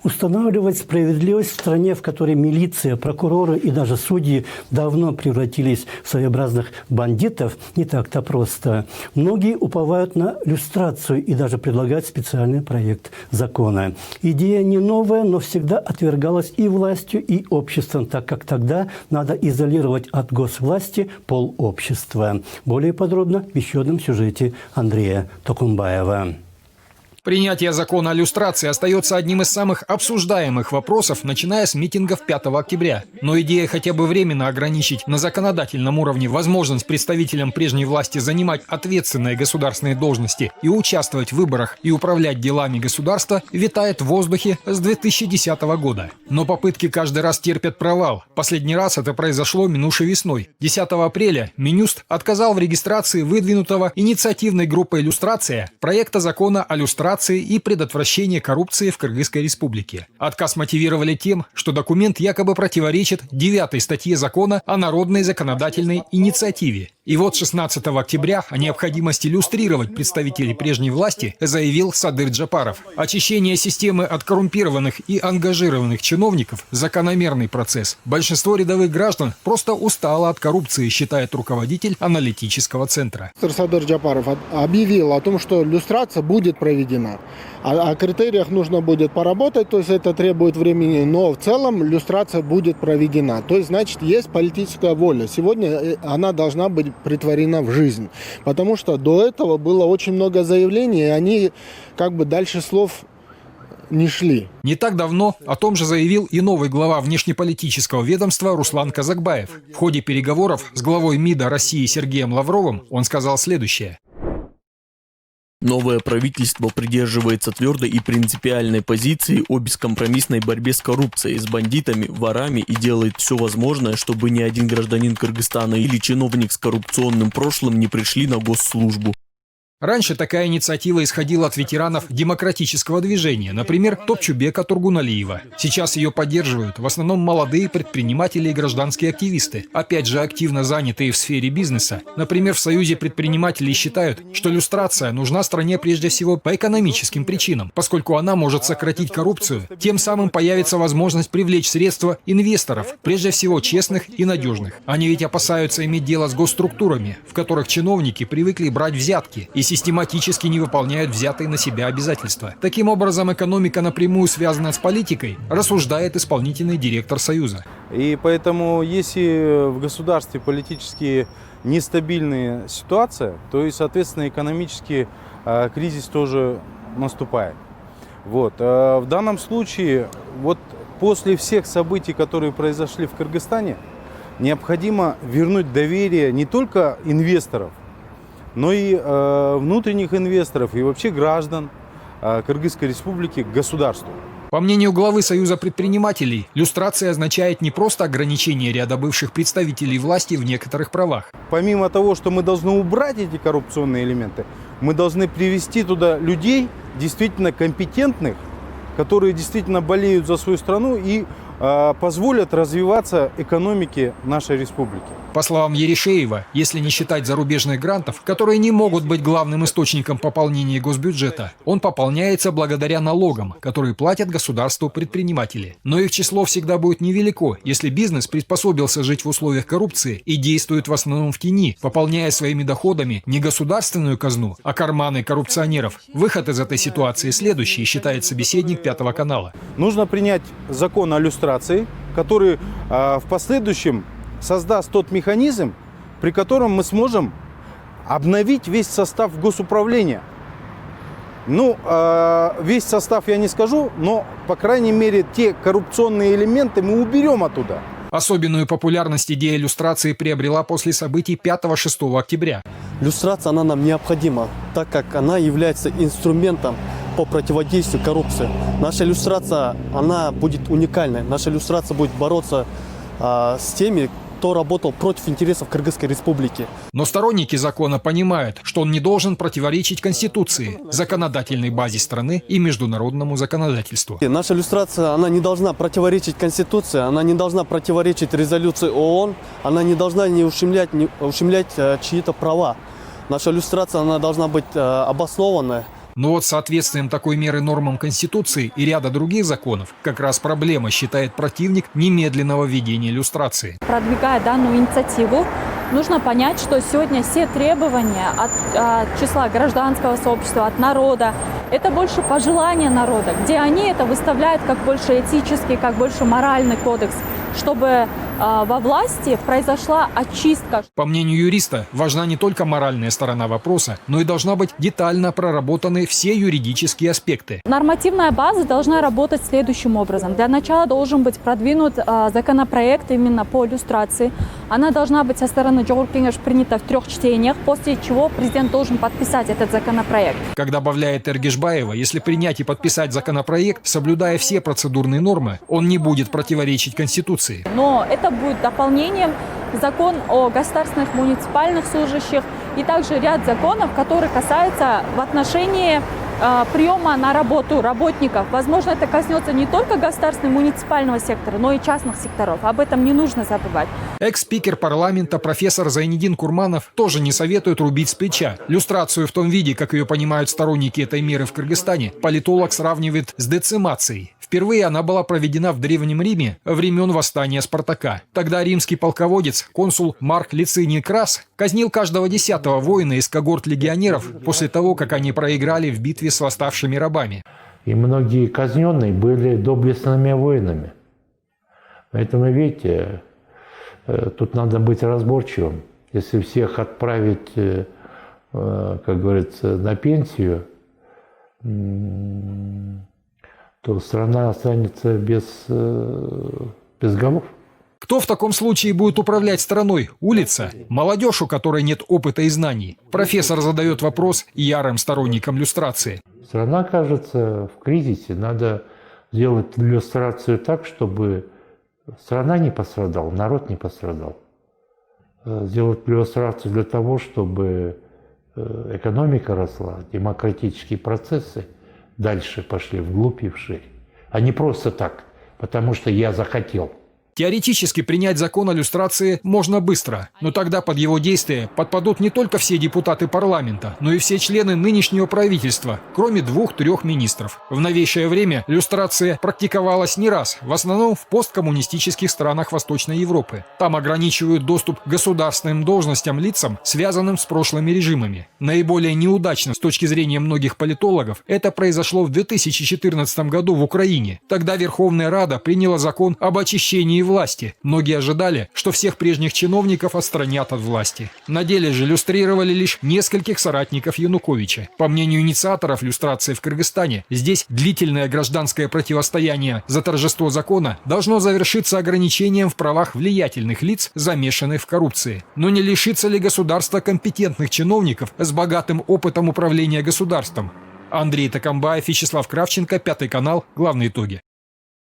Устанавливать справедливость в стране, в которой милиция, прокуроры и даже судьи давно превратились в своеобразных бандитов, не так-то просто. Многие уповают на люстрацию и даже предлагают специальный проект закона. Идея не новая, но всегда отвергалась и властью, и обществом, так как тогда надо изолировать от госвласти полобщества. Более подробно в еще одном сюжете Андрея Токумбаева. Принятие закона о люстрации остается одним из самых обсуждаемых вопросов, начиная с митингов 5 октября. Но идея хотя бы временно ограничить на законодательном уровне возможность представителям прежней власти занимать ответственные государственные должности и участвовать в выборах и управлять делами государства витает в воздухе с 2010 года. Но попытки каждый раз терпят провал. Последний раз это произошло минувшей весной. 10 апреля Минюст отказал в регистрации выдвинутого инициативной группой «Люстрация» проекта закона о люстрации и предотвращения коррупции в Кыргызской республике. Отказ мотивировали тем, что документ якобы противоречит 9 статье закона о народной законодательной инициативе. И вот 16 октября о необходимости люстрировать представителей прежней власти заявил Садыр Джапаров. Очищение системы от коррумпированных и ангажированных чиновников – закономерный процесс. Большинство рядовых граждан просто устало от коррупции, считает руководитель аналитического центра. Садыр Джапаров объявил о том, что люстрация будет проведена. О критериях нужно будет поработать, то есть это требует времени, но в целом люстрация будет проведена. То есть, значит, есть политическая воля. Сегодня она должна быть претворена в жизнь. Потому что до этого было очень много заявлений, и они как бы дальше слов не шли. Не так давно о том же заявил и новый глава внешнеполитического ведомства Руслан Казакбаев. В ходе переговоров с главой МИДа России Сергеем Лавровым он сказал следующее. Новое правительство придерживается твердой и принципиальной позиции о бескомпромиссной борьбе с коррупцией, с бандитами, ворами и делает все возможное, чтобы ни один гражданин Кыргызстана или чиновник с коррупционным прошлым не пришли на госслужбу. Раньше такая инициатива исходила от ветеранов демократического движения, например, Топчубека Тургуналиева. Сейчас ее поддерживают в основном молодые предприниматели и гражданские активисты, опять же активно занятые в сфере бизнеса. Например, в Союзе предпринимателей считают, что люстрация нужна стране прежде всего по экономическим причинам, поскольку она может сократить коррупцию, тем самым появится возможность привлечь средства инвесторов, прежде всего честных и надежных. Они ведь опасаются иметь дело с госструктурами, в которых чиновники привыкли брать взятки и систематически не выполняют взятые на себя обязательства. Таким образом, экономика напрямую связана с политикой, рассуждает исполнительный директор Союза. И поэтому, если в государстве политически нестабильная ситуация, то и, соответственно, экономический кризис тоже наступает. Вот. В данном случае, вот после всех событий, которые произошли в Кыргызстане, необходимо вернуть доверие не только инвесторов, но и внутренних инвесторов и вообще граждан Кыргызской республики к государству. По мнению главы Союза предпринимателей, люстрация означает не просто ограничение ряда бывших представителей власти в некоторых правах. Помимо того, что мы должны убрать эти коррупционные элементы, мы должны привести туда людей, действительно компетентных, которые действительно болеют за свою страну и позволят развиваться экономике нашей республики. По словам Еришеева, если не считать зарубежных грантов, которые не могут быть главным источником пополнения госбюджета, он пополняется благодаря налогам, которые платят государству предприниматели. Но их число всегда будет невелико, если бизнес приспособился жить в условиях коррупции и действует в основном в тени, пополняя своими доходами не государственную казну, а карманы коррупционеров. Выход из этой ситуации следующий, считает собеседник 5 канала. Нужно принять закон о люстрации, который в последующем создаст тот механизм, при котором мы сможем обновить весь состав госуправления. Ну, весь состав я не скажу, но, по крайней мере, те коррупционные элементы мы уберем оттуда. Особенную популярность идея люстрации приобрела после событий 5-6 октября. Люстрация, она нам необходима, так как она является инструментом по противодействию коррупции. Наша люстрация, она будет уникальной. Наша люстрация будет бороться с теми, кто работал против интересов Кыргызской республики. Но сторонники закона понимают, что он не должен противоречить Конституции, законодательной базе страны и международному законодательству. Наша люстрация, она не должна противоречить Конституции, она не должна противоречить резолюции ООН, она не должна не ущемлять чьи-то права. Наша люстрация, она должна быть обоснованная. Но вот с соответствием такой меры нормам Конституции и ряда других законов как раз проблема, считает противник немедленного введения люстрации. Продвигая данную инициативу, нужно понять, что сегодня все требования от числа гражданского сообщества, от народа, это больше пожелания народа, где они это выставляют как больше этический, как больше моральный кодекс, чтобы во власти произошла очистка. По мнению юриста, важна не только моральная сторона вопроса, но и должна быть детально проработаны все юридические аспекты. Нормативная база должна работать следующим образом. Для начала должен быть продвинут законопроект именно по люстрации. Она должна быть со стороны Жогорку Кеңеш принята в 3 чтениях, после чего президент должен подписать этот законопроект. Как добавляет Эргешбаева, если принять и подписать законопроект, соблюдая все процедурные нормы, он не будет противоречить Конституции. Но это будет дополнением закон о государственных муниципальных служащих и также ряд законов, которые касаются в отношении приема на работу работников. Возможно, это коснется не только государственного муниципального сектора, но и частных секторов. Об этом не нужно забывать. Экс-спикер парламента профессор Зайнидин Курманов тоже не советует рубить с плеча. Люстрацию в том виде, как ее понимают сторонники этой меры в Кыргызстане, политолог сравнивает с децимацией. Впервые она была проведена в Древнем Риме времен восстания Спартака. Тогда римский полководец, консул Марк Лициний Крас, казнил каждого 10-го воина из когорт легионеров после того, как они проиграли в битве с восставшими рабами. И многие казненные были доблестными воинами. Поэтому, видите, тут надо быть разборчивым. Если всех отправить, как говорится, на пенсию, то страна останется без голов. Кто в таком случае будет управлять страной? Улица? Молодежь, у которой нет опыта и знаний? Профессор задает вопрос ярым сторонникам люстрации. Страна, кажется, в кризисе. Надо сделать люстрацию так, чтобы страна не пострадала, народ не пострадал. Сделать люстрацию для того, чтобы экономика росла, демократические процессы дальше пошли вглубь и вширь. А не просто так, потому что я захотел. Теоретически принять закон о люстрации можно быстро, но тогда под его действие подпадут не только все депутаты парламента, но и все члены нынешнего правительства, кроме 2-3 министров. В новейшее время люстрация практиковалась не раз, в основном в посткоммунистических странах Восточной Европы. Там ограничивают доступ к государственным должностям лицам, связанным с прошлыми режимами. Наиболее неудачно с точки зрения многих политологов это произошло в 2014 году в Украине. Тогда Верховная Рада приняла закон об очищении власти. Многие ожидали, что всех прежних чиновников отстранят от власти. На деле же люстрировали лишь нескольких соратников Януковича. По мнению инициаторов люстрации в Кыргызстане, здесь длительное гражданское противостояние за торжество закона должно завершиться ограничением в правах влиятельных лиц, замешанных в коррупции. Но не лишится ли государство компетентных чиновников с богатым опытом управления государством? Андрей Такамбаев, Вячеслав Кравченко, 5 канал, главные итоги.